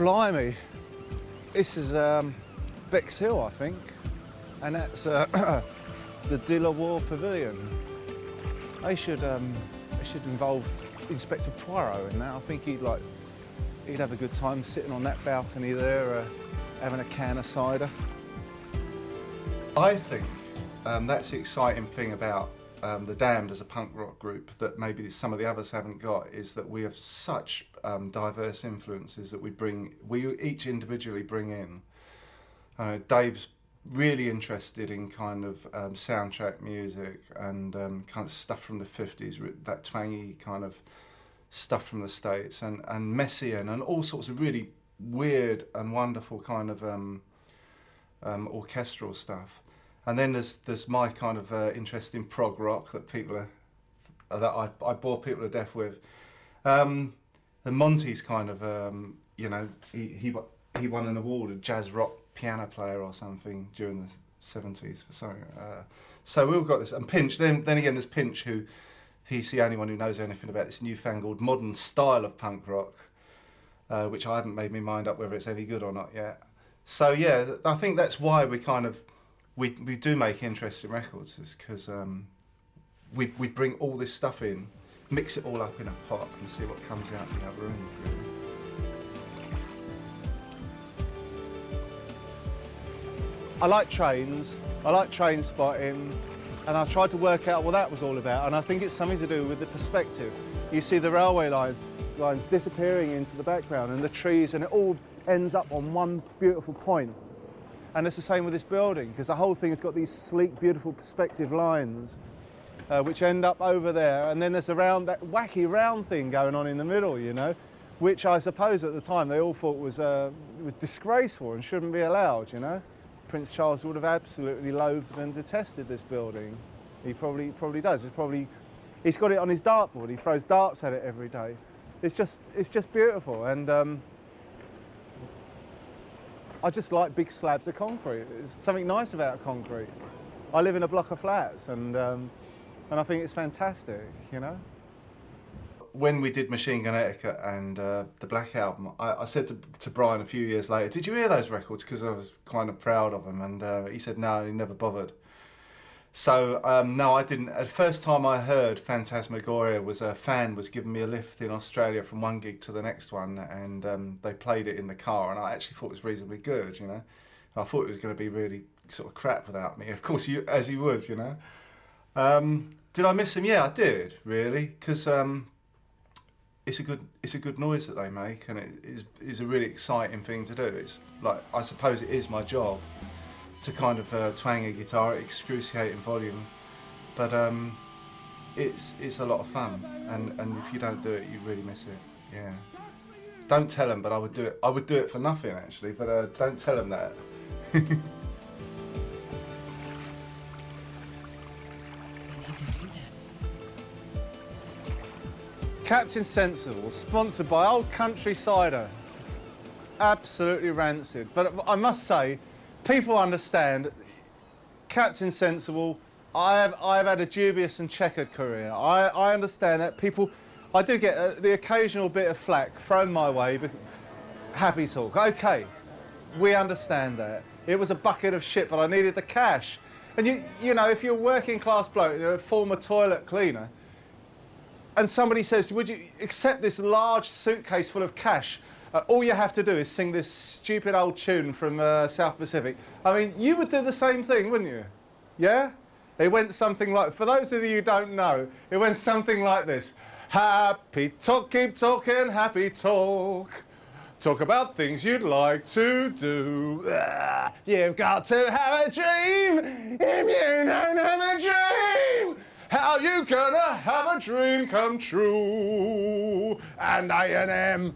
Blimey, this is Bexhill, I think, and that's the De La Warr Pavilion. They should involve Inspector Poirot in that. I think he'd have a good time sitting on that balcony there, having a can of cider. I think that's the exciting thing about The Damned as a punk rock group that maybe some of the others haven't got, is that we have such diverse influences that we each individually bring in. Dave's really interested in kind of soundtrack music and kind of stuff from the 50s, that twangy kind of stuff from the States, and Messiaen and all sorts of really weird and wonderful kind of orchestral stuff. And then there's my kind of interest in prog rock that I bore people to death with. The Monty's kind of he won an award, a jazz rock piano player or something during the 70s. So we've got this, and Pinch. Then again, there's Pinch, who he's the only one who knows anything about this newfangled modern style of punk rock, which I haven't made my mind up whether it's any good or not yet. So yeah, I think that's why we do make interesting records, is because we bring all this stuff in, mix it all up in a pot, and see what comes out the other end, really. I like trains, I like train spotting, and I tried to work out what that was all about, and I think it's something to do with the perspective. You see the railway lines disappearing into the background and the trees, and it all ends up on one beautiful point. And it's the same with this building, because the whole thing has got these sleek, beautiful perspective lines which end up over there, and then there's that wacky round thing going on in the middle, you know, which I suppose at the time they all thought was disgraceful and shouldn't be allowed, you know. Prince Charles would have absolutely loathed and detested this building. He probably does. He's got it on his dartboard. He throws darts at it every day. It's just beautiful, and I just like big slabs of concrete. There's something nice about concrete. I live in a block of flats, and I think it's fantastic, you know. When we did Machine Gun Etiquette and the Black Album, I said to Brian a few years later, "Did you hear those records?" Because I was kind of proud of them, and he said no, he never bothered. So no, I didn't. The first time I heard Phantasmagoria was a fan was giving me a lift in Australia from one gig to the next one, and they played it in the car, and I actually thought it was reasonably good, you know. And I thought it was going to be really sort of crap without me. Of course, as you would, you know. Did I miss them? Yeah, I did, really, because it's a good noise that they make, and it is a really exciting thing to do. It's like, I suppose it is my job to kind of twang a guitar at excruciating volume, but it's a lot of fun, and if you don't do it, you really miss it. Yeah. Don't tell them, but I would do it. I would do it for nothing, actually, but don't tell them that. Captain Sensible, sponsored by Old Country Cider. Absolutely rancid. But I must say, people understand Captain Sensible. I've had a dubious and checkered career. I understand that people. I do get the occasional bit of flack thrown my way. But Happy Talk. Okay, we understand that. It was a bucket of shit, but I needed the cash. And you know, if you're a working class bloke, you're a former toilet cleaner, and somebody says, "Would you accept this large suitcase full of cash? All you have to do is sing this stupid old tune from South Pacific." I mean, you would do the same thing, wouldn't you? Yeah? It went something like, for those of you who don't know, it went something like this. Happy talk, keep talking, happy talk. Talk about things you'd like to do. You've got to have a dream if you don't have a dream. How you gonna have a dream come true? And A&M.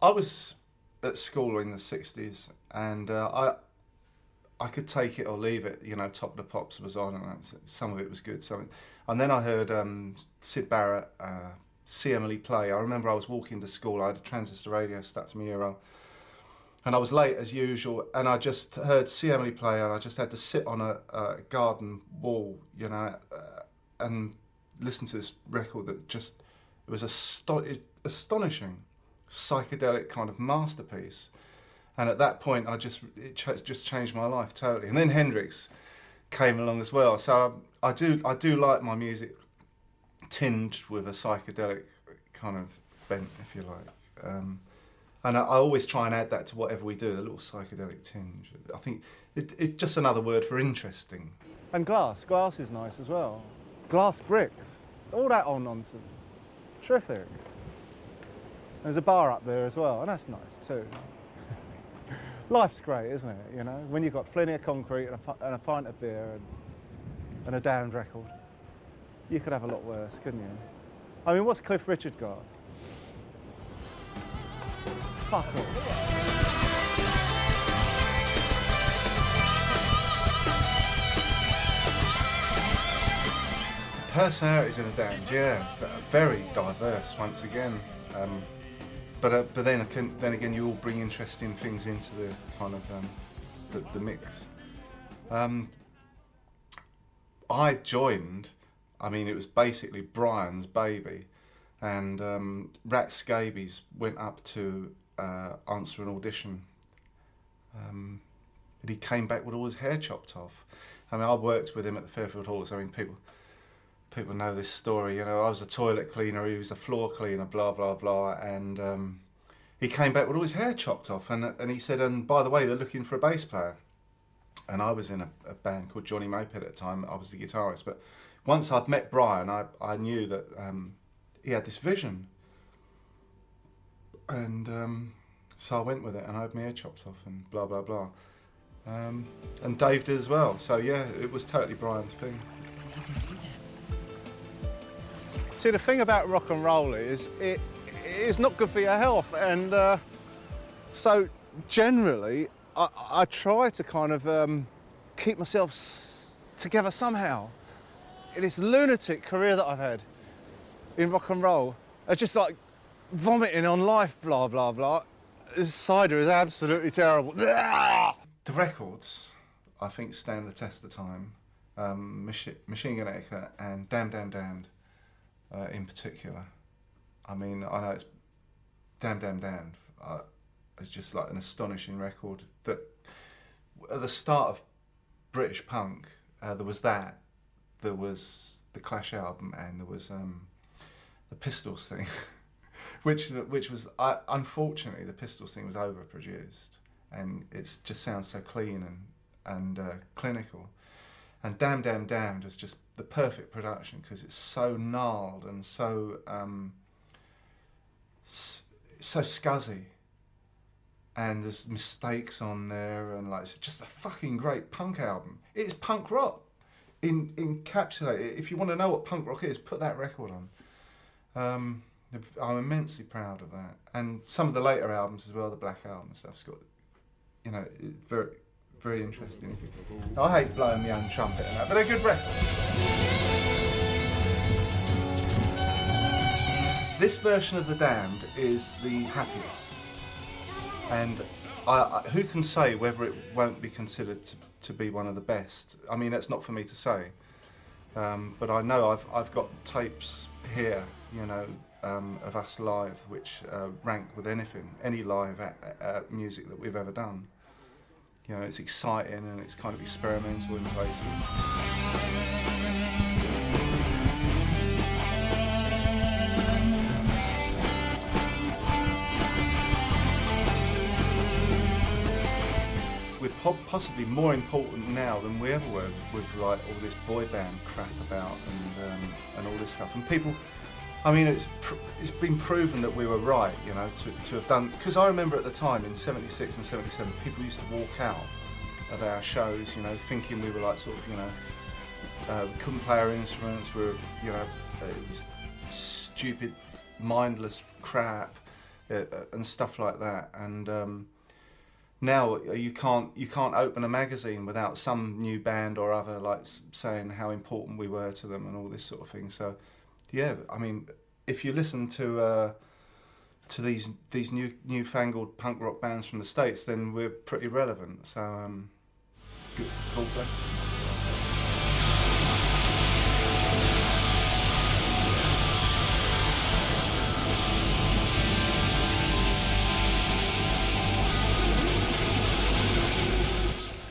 I was at school in the 60s, and I could take it or leave it. You know, Top of the Pops was on, and some of it was good. And then I heard Syd Barrett, See Emily Play. I remember I was walking to school. I had a transistor radio stuck to my ear, and I was late as usual. And I just heard See Emily Play, and I just had to sit on a garden wall, you know, and listen to this record that just, it was astonishing. psychedelic kind of masterpiece. And at that point, it just changed my life totally. And then Hendrix came along as well. So I do like my music tinged with a psychedelic kind of bent, if you like. And I always try and add that to whatever we do, a little psychedelic tinge. I think it's just another word for interesting. And glass is nice as well. Glass bricks, all that old nonsense. Terrific. There's a bar up there as well, and that's nice too. Life's great, isn't it? You know, when you've got plenty of concrete and a pint of beer and a damned record. You could have a lot worse, couldn't you? I mean, what's Cliff Richard got? Fuck all. Personalities in the Damned, yeah, very diverse once again. But then again, you all bring interesting things into the kind of the mix. I joined. I mean, it was basically Brian's baby, and Rat Scabies went up to answer an audition. And he came back with all his hair chopped off. I mean, I worked with him at the Fairfield Halls. I mean, people know this story. You know, I was a toilet cleaner, he was a floor cleaner, blah blah blah, and he came back with all his hair chopped off, and he said, and by the way, they're looking for a bass player. And I was in a band called Johnny Moped at the time. I was the guitarist, but once I'd met Brian, I knew that he had this vision, and so I went with it, and I had my hair chopped off, and blah blah blah, and Dave did as well. So yeah, it was totally Brian's thing. See, the thing about rock and roll is it is not good for your health, and so generally I try to kind of keep myself together somehow. In this lunatic career that I've had in rock and roll, it's just like vomiting on life, blah blah blah. This cider is absolutely terrible. The records, I think, stand the test of time. Machine Gun Etiquette and Damned Damned Damned in particular. I mean, I know it's Damned Damned Damned. It's just like an astonishing record. That at the start of British punk, there was that. There was the Clash album, and there was the Pistols thing, which was unfortunately the Pistols thing was overproduced, and it just sounds so clean and clinical. And Damned Damned Damned was just the perfect production because it's so gnarled and so so scuzzy, and there's mistakes on there, and like it's just a fucking great punk album. It's punk rock. Encapsulate it. If you want to know what punk rock is, put that record on. I'm immensely proud of that, and some of the later albums as well, the Black Album and stuff's got, you know, it's very, very interesting. I hate blowing my own trumpet and that, but they're good records. This version of The Damned is the happiest, and who can say whether it won't be considered to be one of the best? I mean, that's not for me to say, but I know I've got tapes here, you know, of us live, which rank with any live music that we've ever done. You know, it's exciting and it's kind of experimental in places. We're possibly more important now than we ever were with like all this boy band crap about and all this stuff. And people, I mean, it's been proven that we were right, you know, to have done. Because I remember at the time in '76 and '77, people used to walk out of our shows, you know, thinking we were like sort of, you know, we couldn't play our instruments. We were, you know, it was stupid, mindless crap and stuff like that. And now you can't open a magazine without some new band or other like saying how important we were to them and all this sort of thing. So yeah, I mean, if you listen to these newfangled punk rock bands from the States, then we're pretty relevant. So God bless them.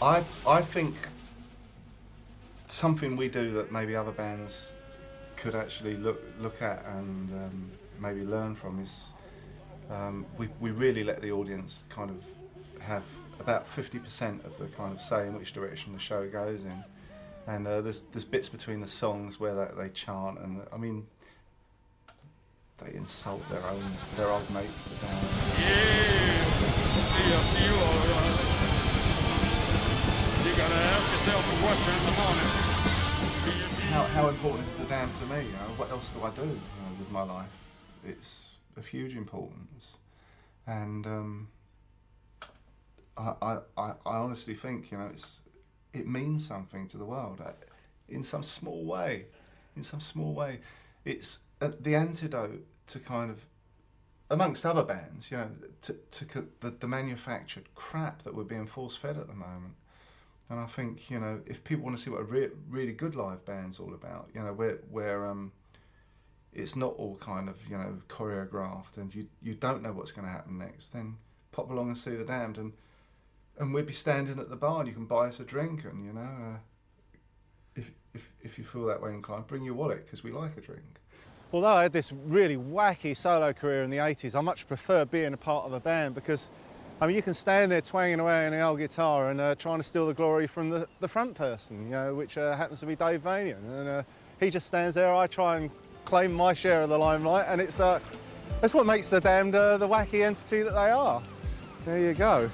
I think something we do that maybe other bands could actually look at and maybe learn from is we really let the audience kind of have about 50% of the kind of say in which direction the show goes in, and there's bits between the songs where they chant, and I mean they insult their old mates, the band. You gotta ask yourself a question in the morning. How important is the Damned to me? You know, what else do I do with my life? It's of huge importance, and I honestly think, you know, it means something to the world in some small way. In some small way, it's the antidote to kind of, amongst other bands, you know, to the manufactured crap that we're being force fed at the moment. And I think, you know, if people want to see what a really good live band's all about, you know, where it's not all kind of, you know, choreographed and you don't know what's going to happen next, then pop along and see the Damned, and we'll be standing at the bar and you can buy us a drink, and, you know, if you feel that way inclined, bring your wallet, because we like a drink. Although I had this really wacky solo career in the 80s, I much prefer being a part of a band, because I mean, you can stand there twanging away on the old guitar and trying to steal the glory from the front person, you know, which happens to be Dave Vanian. And he just stands there, I try and claim my share of the limelight, and that's what makes the Damned the wacky entity that they are. There you go.